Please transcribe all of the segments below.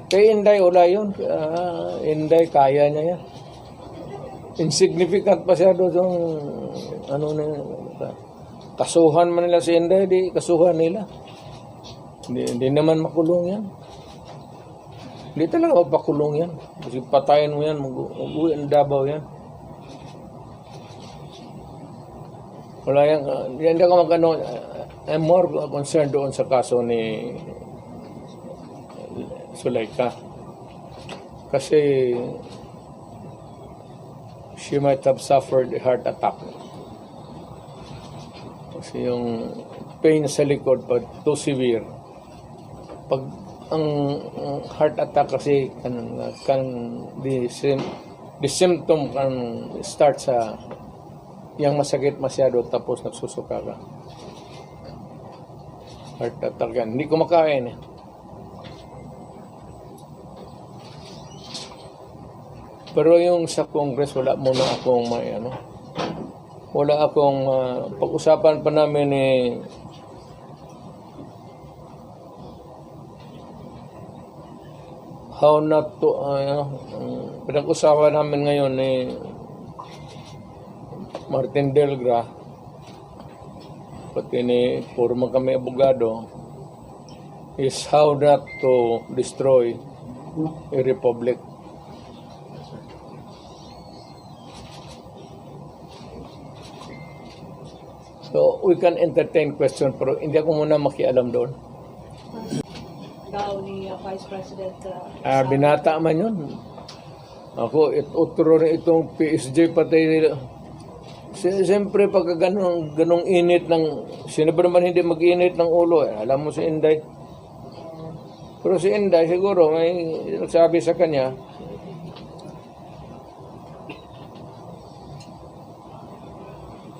Kay Inday, wala yun. Inday, kaya niya yan. Insignificant pa siya doon. Ano na, kasuhan man nila si Inday, di kasuhan nila. Hindi naman makulong yan. Hindi talaga mapakulong yan. Kasi patayin mo yan, mag-uwi ang Davao yan. Wala yan. Hindi ako mag-ano. I'm more concerned doon sa kaso ni Zulaika. Kasi she might have suffered a heart attack. Kasi yung pain sa likod, pag too severe. Pag ang heart attack kasi the symptom can start sa yang masakit masyado tapos nagsusuka ka. Heart attack yan. Hindi kumakain eh. Pero yung sa Congress, wala muna akong wala akong pag-usapan pa namin how not to pinag-usapan namin ngayon Martin Delgra, pati ni puro kami abogado, is how not to destroy a republic. So, we can entertain question, pero hindi ako muna makialam doon. Daw ni Vice President Binata man yun. Ako, utro rin itong PSG patay nila. Siyempre, pagka ganong init ng, sino ba naman hindi mag-init ng ulo? Alam mo si Inday. Pero si Inday, siguro, may nagsabi sa kanya,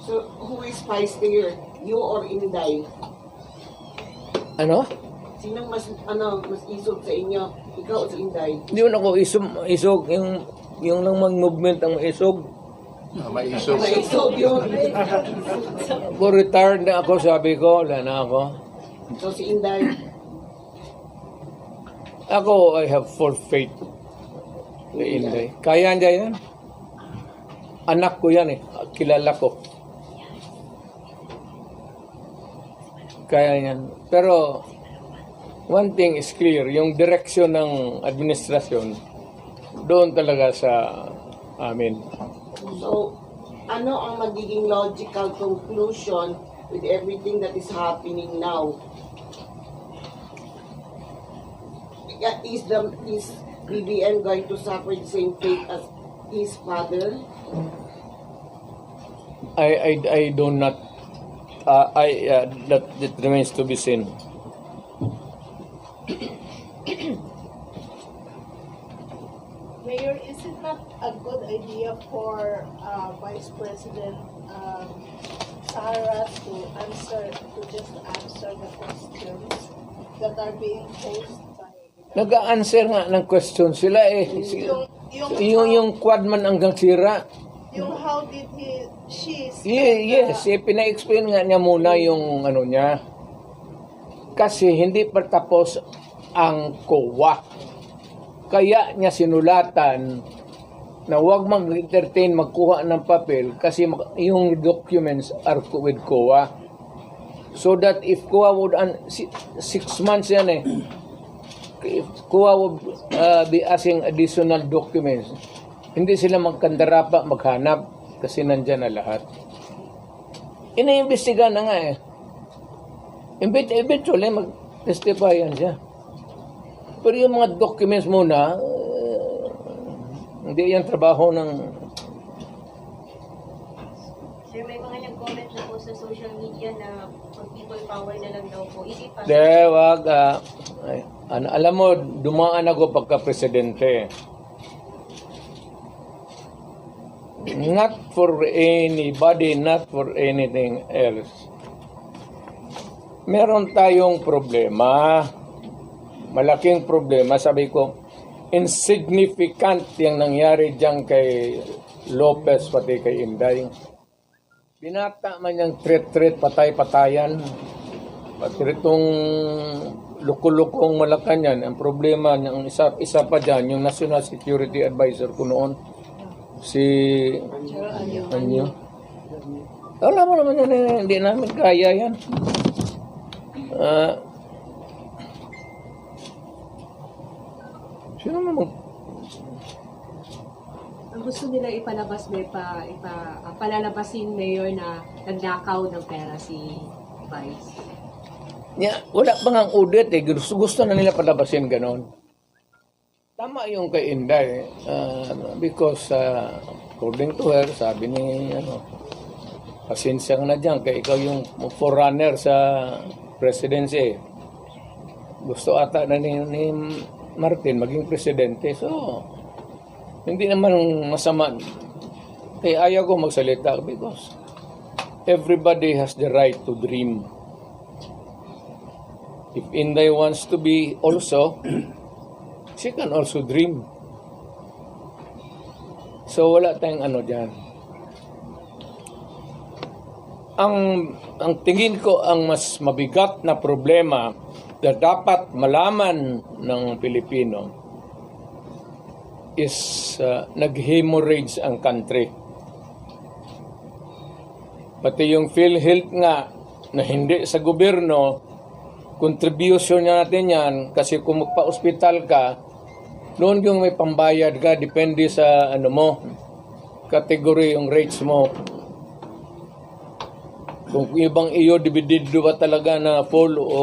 so, who is spicier? You or Inday? ano? Sinong mas isog sa inyo? Ikaw o si Inday? Hindi mo ako isog, yung lang mag-movement ang isog. Maisog. Maisog yun. Ako retired na ako, sabi ko, wala na ako. So, si Inday? Ako, I have full faith kay Inday. Kaya niya yan. Anak ko yan kilala ko. Kaya yan. Pero, one thing is clear, yung direksyon ng administrasyon, doon talaga sa amin. So, ano ang magiging logical conclusion with everything that is happening now? Is BBM going to suffer the same fate as his father? I do not, that remains to be seen. Mayor, is it not a good idea for Vice President Sara to just answer the questions that are being posed by Nag-a-answer nga ng question sila yung quad man hanggang sira. yung how did she Yes, pina-explain nga niya muna yung ano niya. Kasi hindi pa tapos ang COA. Kaya niya sinulatan na huwag mag-entertain, magkuha ng papel kasi yung documents are with COA. So that if COA would, 6 months yan if COA would be asking additional documents, hindi sila magkandarapa, maghanap kasi nandyan na lahat. Ina-imbestiga na nga Eventually, mag-testify yan siya. Pero yung mga documents muna, hindi yan trabaho ng... Sir, may mga nag-comment na po sa social media na people power na lang daw po. Wag. Alam mo, dumaan ako pagka-presidente. Not for anybody, not for anything else. Meron tayong problema. Malaking problema. Sabi ko, insignificant yung nangyari dyan kay Lopez pati kay Inday. Binata man yung threat, patay-patayan. Pati itong luko-lukong Malacanang. Ang problema, ang isa pa dyan, yung National Security Advisor ko noon, si Anyo. Alam mo naman yan, hindi namin kaya yan. Sino naman? Ang gusto nila ipalabas, palalabasin mayor na nagnakaw ng pera si Vice. Wala pa nga audit eh. Gusto na nila palabasin ganon. Tama yung kay Inday. Because according to her, sabi ni pasensya na dyan, kaya ikaw yung forerunner sa presidency. Gusto ata na ni Martin maging presidente. So, hindi naman masama. Kaya ayaw ko magsalita because everybody has the right to dream. If Inday wants to be also, she can also dream. So, wala tayong dyan. Ang tingin ko ang mas mabigat na problema na dapat malaman ng Pilipino is nag-hemorrhage ang country. Pati yung PhilHealth nga na hindi sa gobyerno, contribution natin yan kasi kung magpa-hospital ka, noon yung may pambayad ka, depende sa category yung rates mo. Kung ibang iyo, dividido ba talaga na full o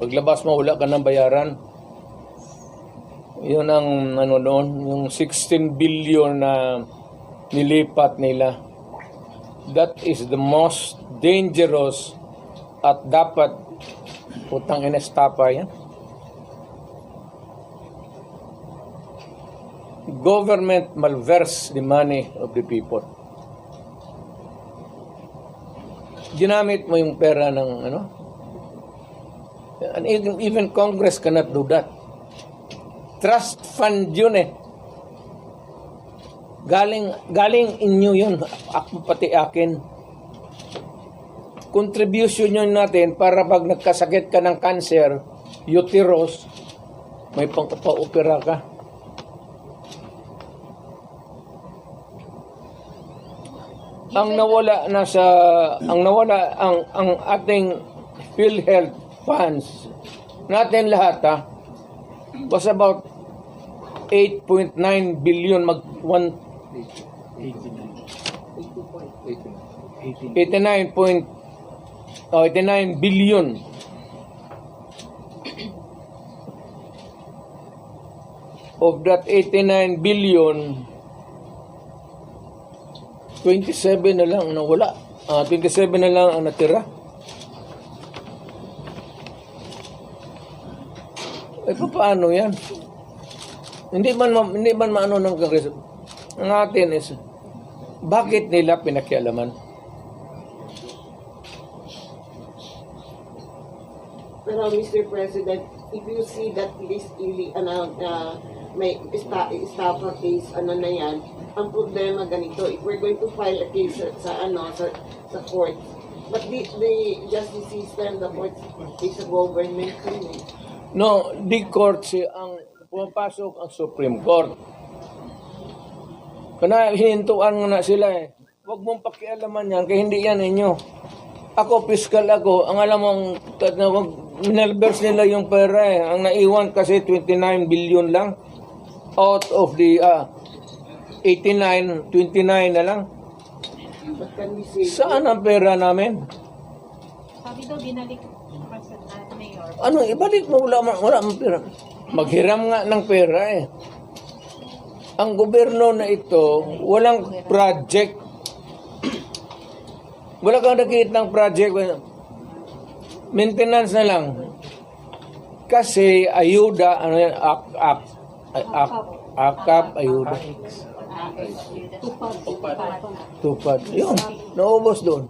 paglabas mo, wala ka ng bayaran. Yun ang noon, yung 16 billion na nilipat nila. That is the most dangerous at dapat utang inestapa yan. Government malverse the money of the people. Ginamit mo yung pera ng and even Congress cannot do that. Trust fund yun eh. Galing inyo yun. Ako pati akin. Contribution yun natin para pag nagkasakit ka ng cancer, uterus, may pang-opera ka. Ang ating PhilHealth funds natin lahat was about 8.9 billion 89 billion. Of that 89 billion, 27 na lang nawala. 27 na lang ang natira. Paano yan? Hindi man maano ng Kongreso. Ang atin is, bakit nila pinakialaman? Pero Mr. President, if you see that list may estafa case na yan, ang problema ganito, if we're going to file a case sa court, but the justice system, the court is a government thing. No, the court ang pumapasok ang Supreme Court. Kana hinintuan na sila eh. Huwag mong pakialaman yan, kaya hindi yan inyo. Ako, fiscal ako. Ang alam mong, minalverse nila yung pera eh. Ang naiwan kasi 29 billion lang. Out of the 89, 29 na lang. But can we say Saan ang pera namin? Sabi daw, binalik Mayor. Ibalik mo, wala mang pera. Maghiram nga ng pera eh. Ang gobyerno na ito, walang project. Wala kang nakikita ng project. Maintenance na lang. Kasi ayuda, akap, ayuda. Tupad. Yun, naubos doon.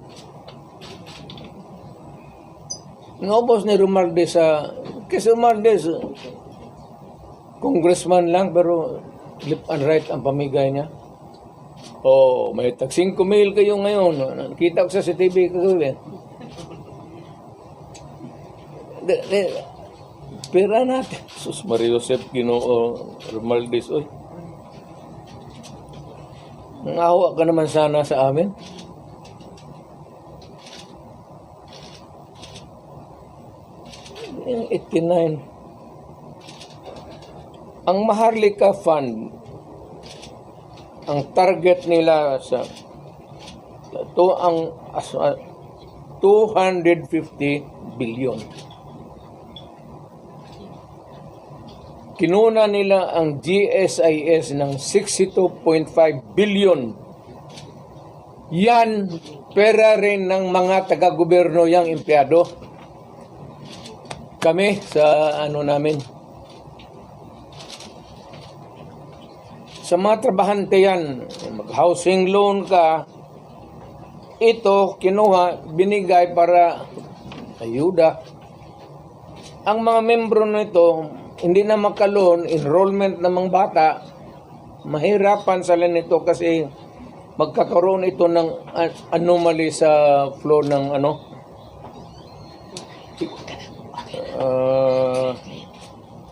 Naubos ni Romualdez kasi Romualdez, congressman lang, pero left and right ang pamigay niya. May tag 5 mil kayo ngayon. Nakita ko sa CCTV kagabi. pera natin. Sus Maria Josep, Ginoo, Romualdez, oy. Nangawa ka naman sana sa amin. Yung 89. Ang Maharlika Fund, ang target nila sa ito ang 250 billion. Kinuna nila ang GSIS ng 62.5 billion. Yan, pera rin ng mga taga-gobyerno yang empleyado. Kami sa namin. Sa mga trabahante yan, mag-housing loan ka, ito kinuha, binigay para ayuda. Ang mga membro nito, hindi na makaloon, enrollment ng mga bata, mahirapan sila nito kasi magkakaroon ito ng anomaly sa flow ng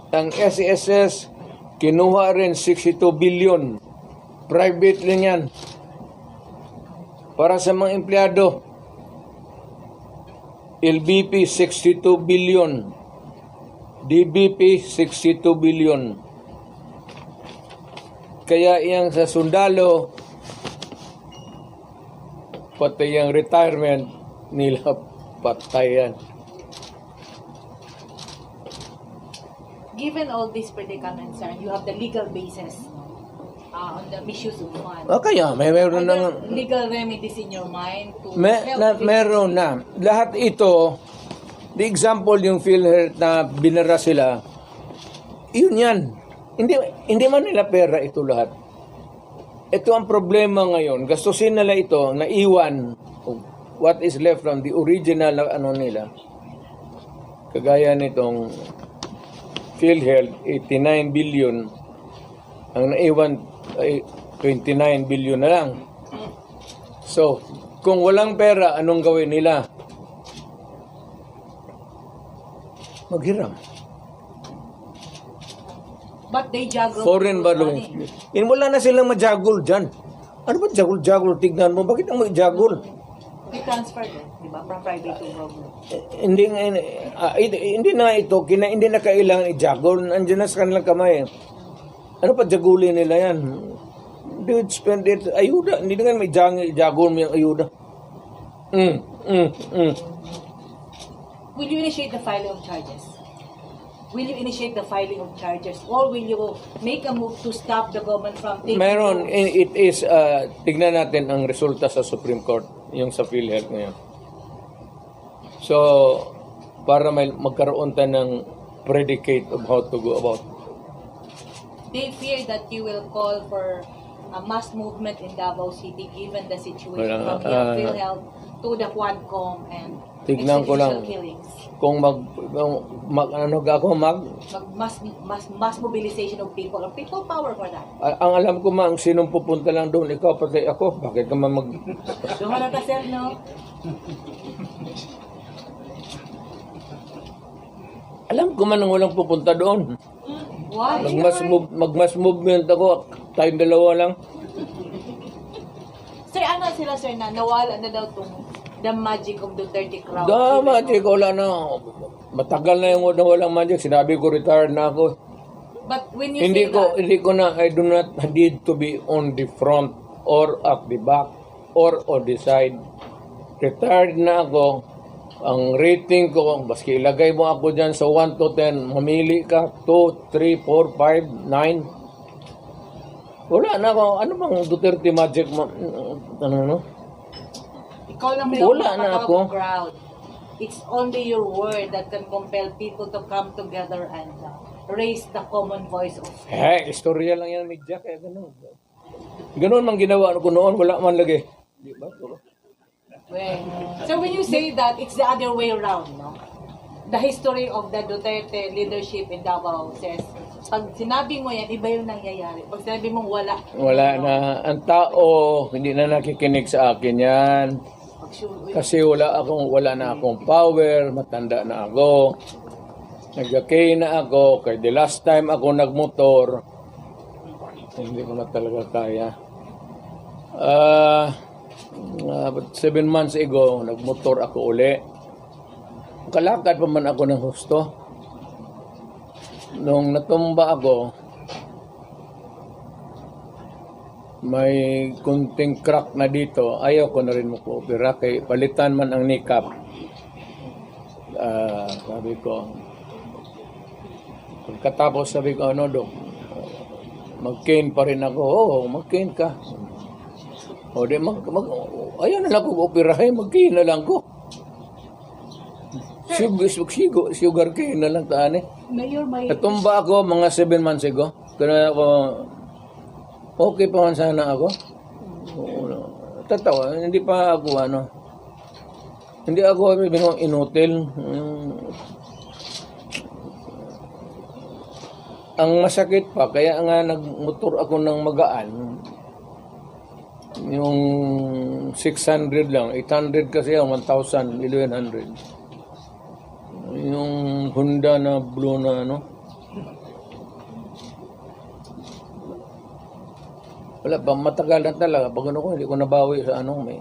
ang SSS, kinuha rin 62 billion. Private rin yan. Para sa mga empleyado, LBP 62 billion. DBP 62 billion. Kaya yang sa sundalo, pati yung retirement nila patayan. Given all these predicaments, sir, you have the legal basis on the misuse of funds. Kaya meron Are na there legal remedies in your mind to meron na. Lahat ito, the example yung PhilHealth na binara sila, yun yan. Hindi man nila pera ito lahat. Ito ang problema ngayon. Gastusin nila ito, naiwan what is left from the original nila. Kagaya nitong PhilHealth, 89 billion. Ang naiwan ay 29 billion na lang. So, kung walang pera, anong gawin nila? Maghiram. But they juggle Foreign money. borrowing. Wala na silang majagul dyan. Ano ba jagul-jagul? Tignan mo, bakit ang majagul? They transfer them, di ba? From private to government. Hindi na ito, hindi na kailangan i-jagul. Andiyan na sa kanilang kamay. Ano pa jagulin nila yan? They would spend it, ayuda. Hindi na nga may jagul mo yung ayuda. Will you initiate the filing of charges? Will you initiate the filing of charges? Or will you make a move to stop the government from taking Meron, those? it is, tignan natin ang resulta sa Supreme Court, yung sa PhilHealth ngayon. So, para may magkaroon tayo ng predicate of how to go about. They fear that you will call for a mass movement in Davao City given the situation from the PhilHealth to the Quadcom and Tignan ko lang. extrajudicial killings. Kung Mass mobilization of people power for that. ang alam ko ang sinong pupunta lang doon, ikaw pati ako, bakit ka man Dumalang ka, sir, no? alam ko man ang walang pupunta doon. Why? Magmas movement ako, tayong dalawa lang. Sir, ano sila, sir, na nawala na daw itong the magic of Duterte crowd? Magic, wala na. Matagal na yung walang magic. Sinabi ko, retired na ako. But when you Hindi say ko na, I do not need to be on the front or at the back or on the side. Retired na ako. Ang rating ko, baski ilagay mo ako dyan sa 1 to 10, mamili ka, 2, 3, 4, 5, 9. Wala na ako. Ano bang Duterte magic? ikaw lang may Wala na ako. crowd. It's only your word that can compel people to come together and raise the common voice of Istorya lang yan, media, kaya ganun. Ganun man ginawa ko noon, wala man lagi. Di ba? So when you say that, it's the other way around, no? The history of the Duterte leadership in Davao says, pag sinabi mo yan, iba yung nangyayari. Pag sinabi mong wala. Wala na. Ang tao, hindi na nakikinig sa akin yan. Kasi wala na akong power, matanda na ako. Nagkakay na ako, kay the last time ako nagmotor, hindi ko na talaga kaya. 7 months ago, nagmotor ako uli. Kalakad pa man ako ng husto. Nung natumba ako, may kunting crack na dito. Ayaw ko na rin mag-opera. Kay palitan man ang kneecap. Sabi ko, pagkatapos sabi ko, ano Dok, mag-cane pa rin ako. Oo, mag-cane ka. O di, ayaw na lang ko operahin, mag-cane na lang ko. Sugar cane na lang taan eh. Mayor, may... Natumba ako mga 7 months ago. Kaya ako, okay pa man sana ako. Tatawa, hindi pa ako hindi ako inutil. Ang masakit pa, kaya nga nagmotor ako ng magaan. Yung 600 lang, 800 kasi yung 1,000, 1,100. Yung Honda na blue na wala pa, matagal na talaga. Pag ko, hindi ko nabawi sa may...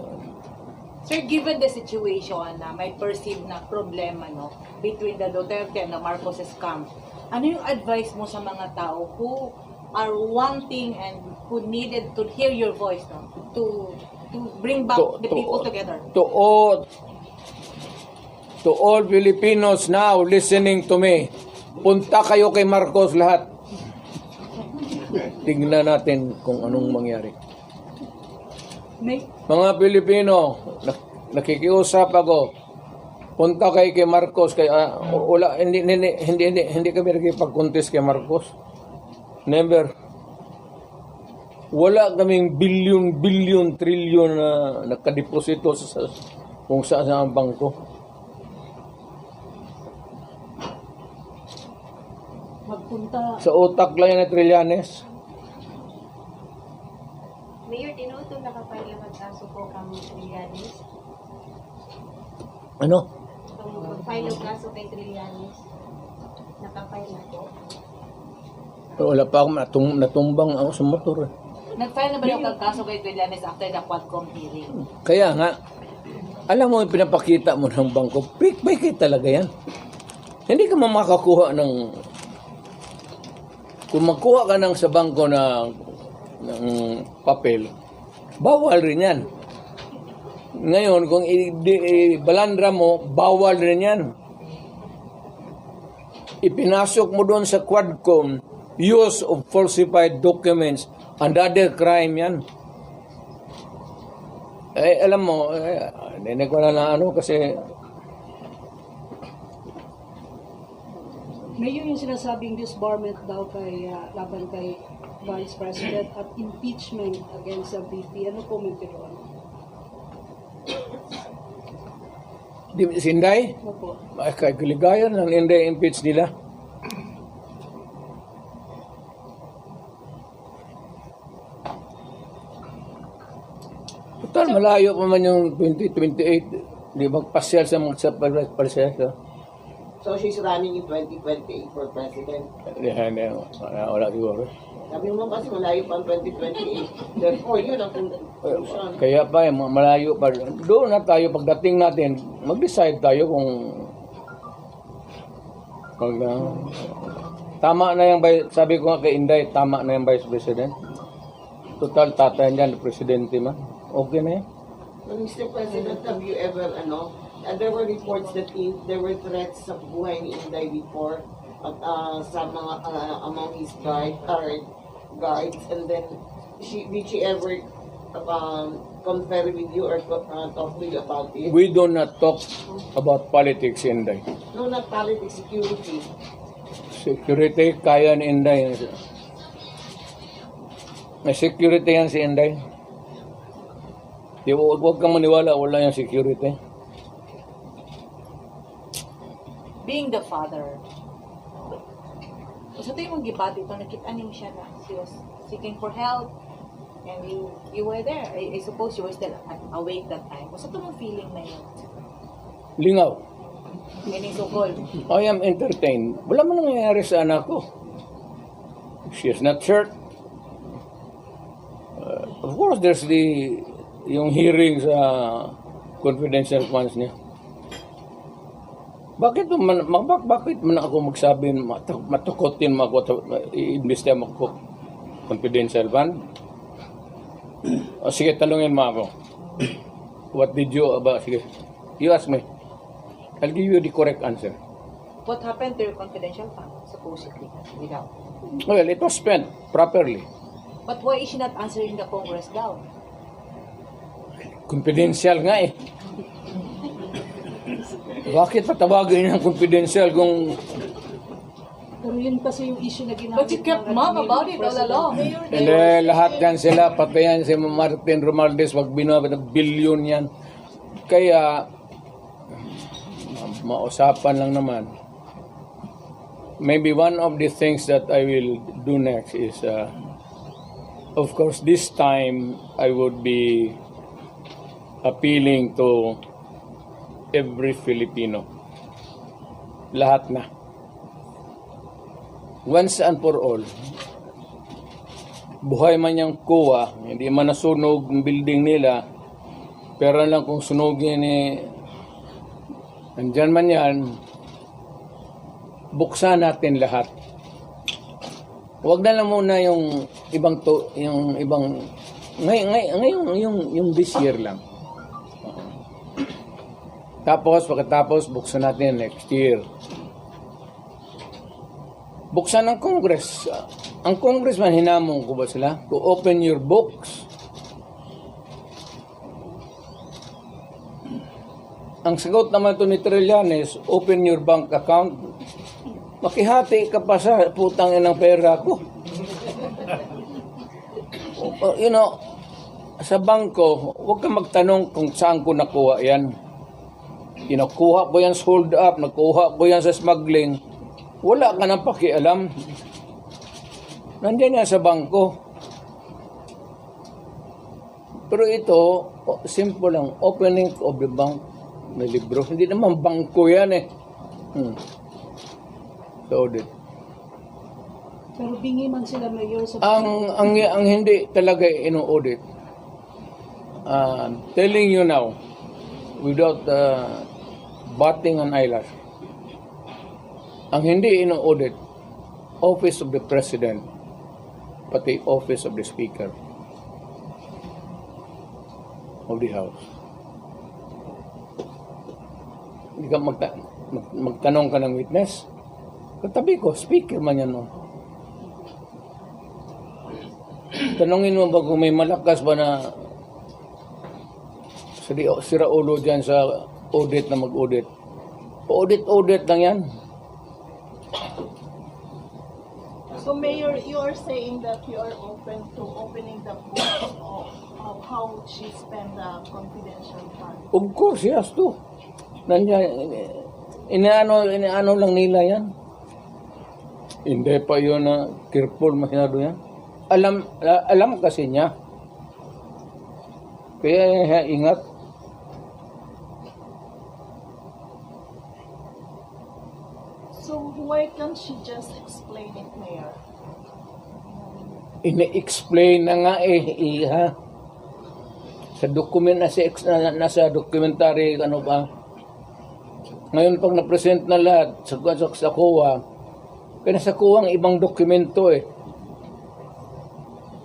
Sir, given the situation na may perceived na problema between the Duterte and the Marcoses camp, ano yung advice mo sa mga tao who are wanting and who needed to hear your voice to bring back the people together? To all Filipinos now listening to me, punta kayo kay Marcos lahat. Tingnan natin kung anong mangyari. Mga Pilipino, nakikiusap ako. Punta kayo kay Marcos, wala hindi kami nakipag-contest kay Marcos. Never. Wala kaming billion, trillion na nakadeposito sa kung saan ang bangko. Magpunta. Sa utak lang yan na Trillanes. Mayor, tinutong nakapile naman kaso po kang Trillanes. Ano? Kung mag-file ang kaso kay Trillanes, nakapile na po. Wala pa ako natumbang ako sa motor. Nag-file na ba yung kaso kay Trillanes after the Quadcom hearing? Kaya nga, alam mo, pinapakita mo ng bangko, fake talaga yan. Hindi ka makakuha ng... Kung magkuha ka ng sa bangko ng papel, bawal rin yan. Ngayon, kung balandra mo, bawal rin yan. Ipinasok mo doon sa Quadcom, use of falsified documents, another crime yan. Alam mo, hindi ko na kasi... Mayor, yung sinasabing disbarment daw laban kay Vice President at impeachment against the VP, ano comment ito? Si Inday? Opo. Kay kaligayan ng Inday impeach nila. Total, malayo pa man yung 2028. Di magpasyal sa mga pasyal. So she's running in 2028 for president. Wala siguro. Sabi mo kasi malayo pa ang 2028. Therefore, yun ang conclusion. Kaya pa, malayo pa. Doon na tayo, pagdating natin, mag-decide tayo kung tama na yung, sabi ko nga kay Inday, tama na yung Vice President. Total, tatay niyan, Presidente man. Okay na yan. Mr. President, have you ever, there were reports that there were threats sa buhay ni Inday before sa mga among his guards, and then did she ever confer with you or talk to you about it? We do not talk about politics, Inday. No, not politics, security. Security, kaya ni Inday. May security yan si Inday. Huwag kang maniwala, wala yung security. Being the father, so ito yung gibati ito, nakita niyo siya na she was seeking for help and you were there. I suppose you were still awake that time. Basta ito mong feeling na yun. Lingaw. Meaning so-called. I am entertained. Wala man nangyayari sa anak ko. She is not hurt. Of course, there's yung hearing sa confidential funds niya. Bakit man ako magsabi, matukotin mo ako, i-investe mo ako confidential fund? O sige, talungin mo ako. What did you about? Sige, you ask me. I'll give you the correct answer. What happened to your confidential fund, supposedly, without? Well, it was spent properly. But why is she not answering the Congress daw? Confidential nga eh. Bakit patawagin niya ang confidential kung Pero yun kasi yung issue na ginamit. But you kept mum about it all along. hindi, lahat yan sila, pati yan si Martin Romualdez, wag binabad ng bilyon yan. Kaya, mausapan lang naman. Maybe one of the things that I will do next is, of course, this time I would be appealing to every Filipino. Lahat na. Once and for all, buhay man yung kuwa, hindi man nasunog ang building nila, pero lang kung sunugin andyan man yan, buksan natin lahat. Huwag na lang muna yung ibang ngayon yung this year lang. Tapos pagkatapos buksan natin next year. Buksan ng Congress. Ang congressman, hinamon ko ba sila? To open your books. Ang sagot naman to ni Trillanes, open your bank account. Makihati ka pa sa putang inang pera ko. You know, sa bangko, huwag ka magtanong kung saan ko nakuha yan. Kuha ko yan sa hold up, nakuha ko yan sa smuggling. Wala ka nang pakialam. Nandiyan yan sa bangko. Pero ito, simple lang. Opening of the bank. May libro. Hindi naman bangko yan eh. So, audit. Pero bingi man sila mayor sa Ang hindi talaga ino-audit. Telling you now, without batting an eyelash, ang hindi ino-audit, Office of the President, pati Office of the Speaker of the House. Hindi ka magtanong ka ng witness. Katabi ko, speaker man yan. No? Tanongin mo ba kung may malakas ba na sira ulo dyan sa audit na mag-audit. Audit lang yan. So, Mayor, you are saying that you are open to opening the books of how she spent the confidential fund. Of course, yes to. Nandiyan, inaano lang nila yan. Hindi pa yun na careful masyado yan. Alam kasi niya. Kaya ingat. So, why can't she just explain it, Mayor? Ine-explain na nga iha. Sa document nasa documentary ano ba. Ngayon pag na-present na lahat sa COA, kaya nasa COA ang ibang dokumento eh.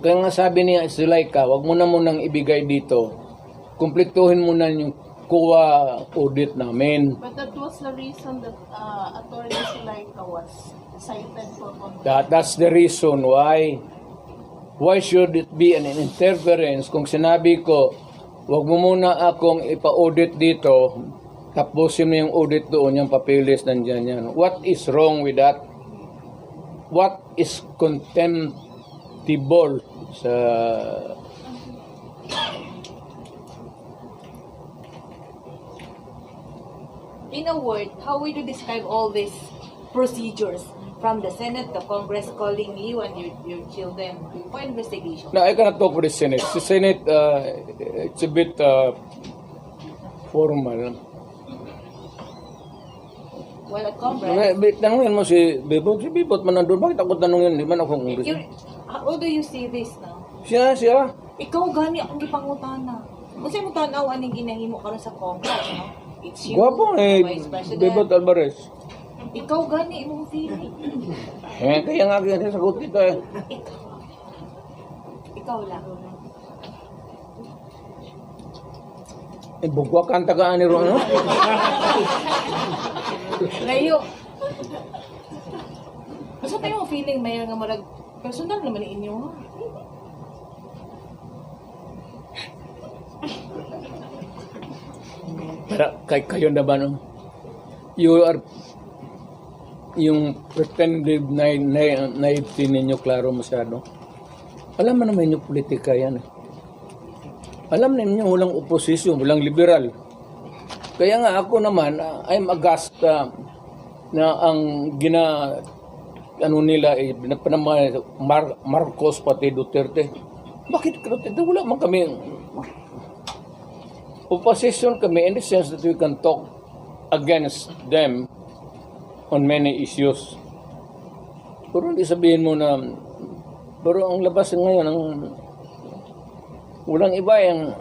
Kaya nga sabi niya Zulaika, wag mo na munang ibigay dito. Kumpletuhin mo na yung COA audit namin. But that was the reason that Attorney Zulaika was cited for contempt. That's the reason why. Why should it be an interference kung sinabi ko, wag mo muna akong ipa-audit dito, tapusin mo yung audit doon, yung papilis nandiyan yan. What is wrong with that? What is contemptible sa... In a word, how would you describe all these procedures from the Senate, the Congress calling you and your children for investigation? No, I cannot talk for the Senate. The Senate, it's a bit formal. while at Congress. Tanungin mo si Bebot. Si Bebot man nandun. Bakit ako tanungin? Di man ako congressman. How do you see this now? Siya. Ikaw gani ang gipangutana. Kasi mo tanaw aning ginahimo karon sa Congress, no? It's you, Gwapo Vice President. Bebot Alvarez. Ikaw gani imong feeling. Kaya nga kaya sagot kita eh. Ikaw lang. Bugwa ka ang tagaan ni Ron, no? Layo. Asa pa yung feeling mayor nga marag personal naman ni inyo, ha? Para kayo na ba, no? You are yung pretended naivety ninyo klaro masyado. Alam mo naman yung politika yan. Alam ninyo walang oposisyon, walang liberal. Kaya nga ako naman, I'm aghast na ang ano nila Marcos pati Duterte. Bakit Duterte? Wala man kami opposition kami in the sense that we can talk against them on many issues. Pero hindi sabihin mo na pero ang labas ngayon ang walang iba yung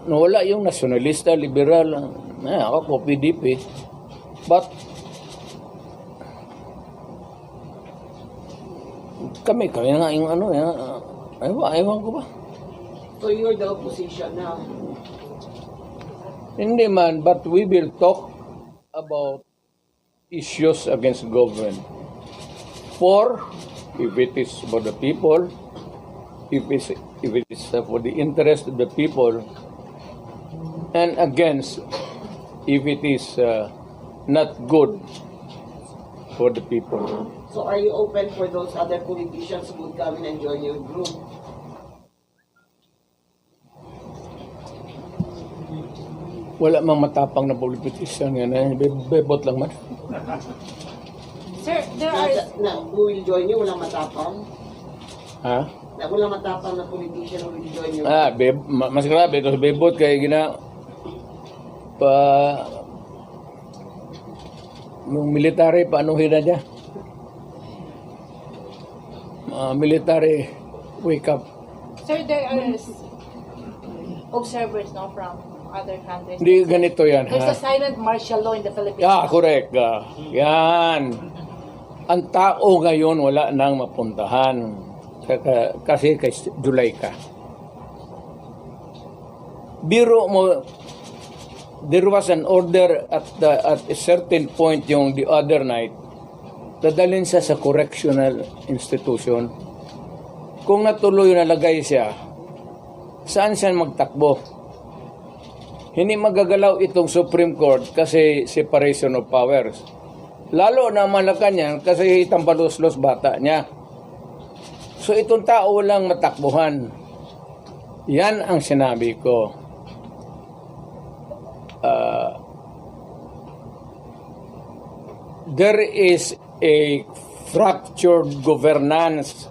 nawala yung nasyonalista, liberal, ako PDP. But kami nga yung ano ewan ko ba? So you're the opposition now. Hindi man, but we will talk about issues against government. For, if it is for the people, if it is for the interest of the people, and against, if it is not good for the people. So are you open for those other politicians who would come in and join your group? Wala mang matapang na politician yan. Bebot lang man. Sir, there are Who will join you? Walang matapang? Ha? Walang matapang na politician who will join you? Mas grabe. Ito bebot kaya yung military, paanuhin na niya. Military, wake up. Sir, there are observers no from other countries. Hindi ganito yan, There's ha? a silent martial law in the Philippines. Correct. Yan. Ang tao ngayon wala nang mapuntahan. Kasi kay July ka. Biro mo, there was an order at a certain point yung the other night, dadalhin siya sa correctional institution. Kung natuloy nalagay siya, saan siya magtakbo? Hindi magagalaw itong Supreme Court kasi separation of powers. Lalo na Malacanang kasi tampalos-los bata niya. So itong tao walang matakbuhan. Yan ang sinabi ko. There is a fractured governance.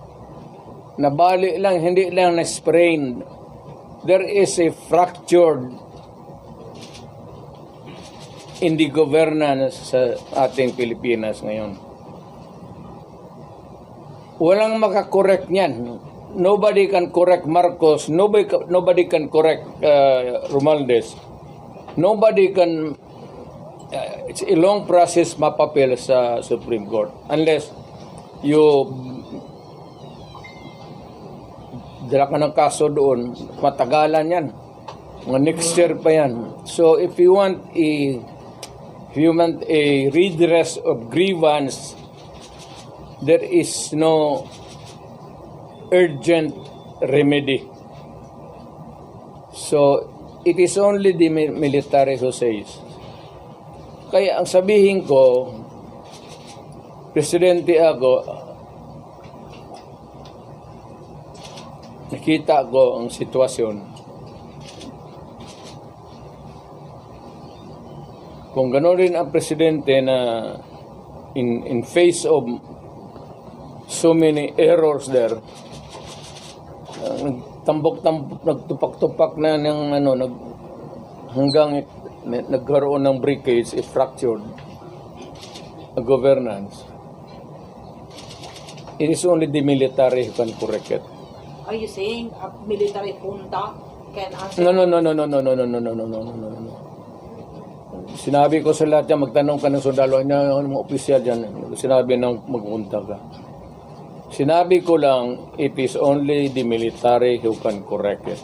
Nabali lang, hindi lang na-sprain. There is a fractured in the governance sa ating Pilipinas ngayon. Walang makakorek niyan. Nobody can correct Marcos. Nobody can correct Romualdez. Nobody can... it's a long process mapapil sa Supreme Court. Unless you dala ka ng kaso doon, matagalan yan. Mga next year pa yan. So if you want a redress of grievance, there is no urgent remedy. So, it is only the military who says. Kaya ang sabihin ko, Presidente ako, nakita ko ang sitwasyon. Kung gano'n rin ang presidente na in face of so many errors there, nagtupak-tupak na ng hanggang nagkaroon ng breakage, fractured. governance, it is only the military who can correct it. Are you saying a military junta can answer? No. Sinabi ko sa lahat yan, magtanong ka ng sundalo niya, mga opisyal dyan, sinabi nang magpunta ka. Sinabi ko lang, it is only the military who can correct it.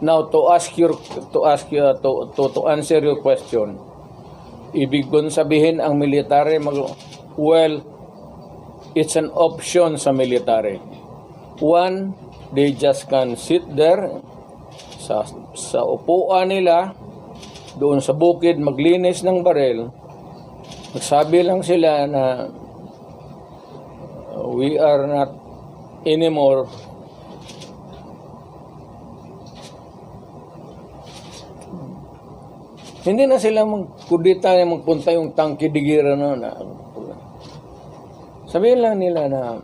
Now, to answer your question, ibig kong sabihin ang military, well, it's an option sa military. One, they just can sit there sa upuan nila, doon sa bukid, maglinis ng baril. Magsabi lang sila na we are not anymore hindi na sila magkudita na magpunta yung tangki digira na sabihin lang nila na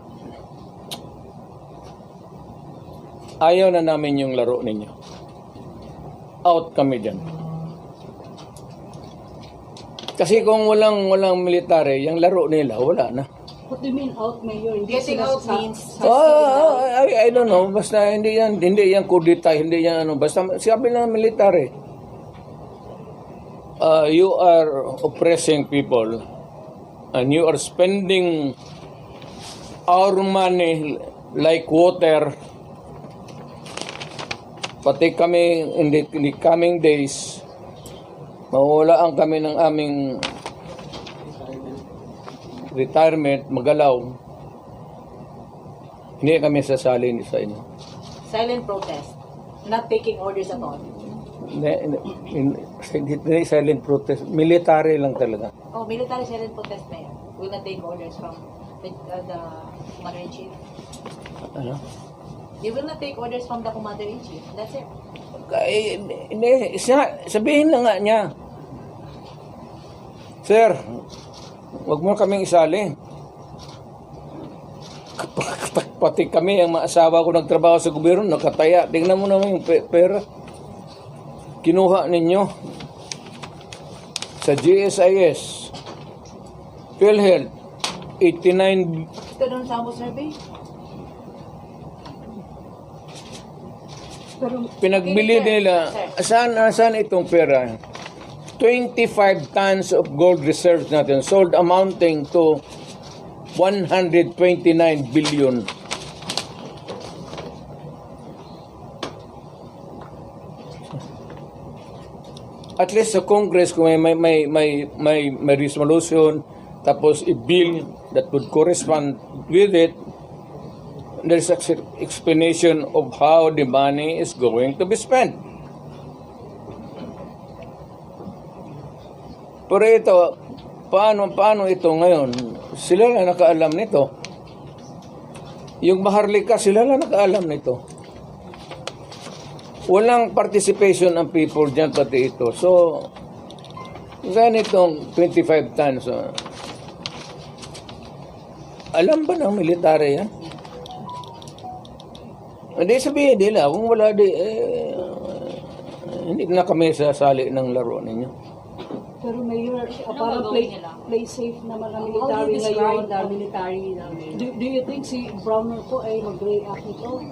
ayaw na namin yung laro ninyo. Out kami dyan. Kasi kung walang military, yung laro nila, wala na. What do you mean out, Mayor? Hindi Getting sila out means I don't know. Basta hindi yan kudita, hindi yan ano. Basta sabi ng military, you are oppressing people and you are spending our money like water. Pati kami in the coming days, mawawalaan kami ng aming retirement, magalaw. Hindi kami sasali sa inyo. silent protest, not taking orders at all. Hindi silent protest. Military lang talaga. Oh, military silent protest na yan. Will not take orders from the commander-in-chief. Ano? They will not take orders from the commander-in-chief. That's it. Hindi, sabihin na nga niya, Sir, wag mo kaming isali. Pati kami, ang mga asawa ko nagtrabaho sa gobyerno, nakataya. Tingnan mo naman yung pera. Kinuha ninyo sa GSIS, PhilHealth, 89. Ito doon sa Amo survey. Pinagbili nila, saan itong pera? 25 tons of gold reserves natin sold amounting to 129 billion. At least sa Congress kung may resolution tapos i-bill that would correspond with it, there's an explanation of how the money is going to be spent. Pero ito, paano ito ngayon? Sila na nakaalam nito. Yung Maharlika, sila na nakaalam nito. Walang participation ng people dyan pati ito. So, ganitong 25 tons. Alam ba ng military yan? Hindi sabihin nila, kung wala hindi na kami sasali ng laro ninyo. Pero Mayor, parang play safe naman ang How do military you describe ngayon. the military namin? Do you think si Browner po ay mag-react nito?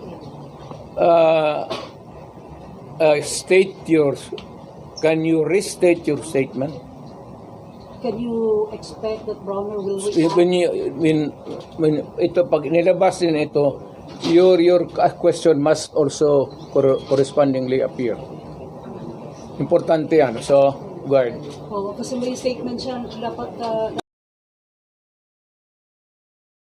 Can you restate your statement? Can you expect that Browner will react? When ito, pag nilabas din ito, your question must also correspondingly appear. Importante yan. So, guard. Oo, kasi may statement siya, dapat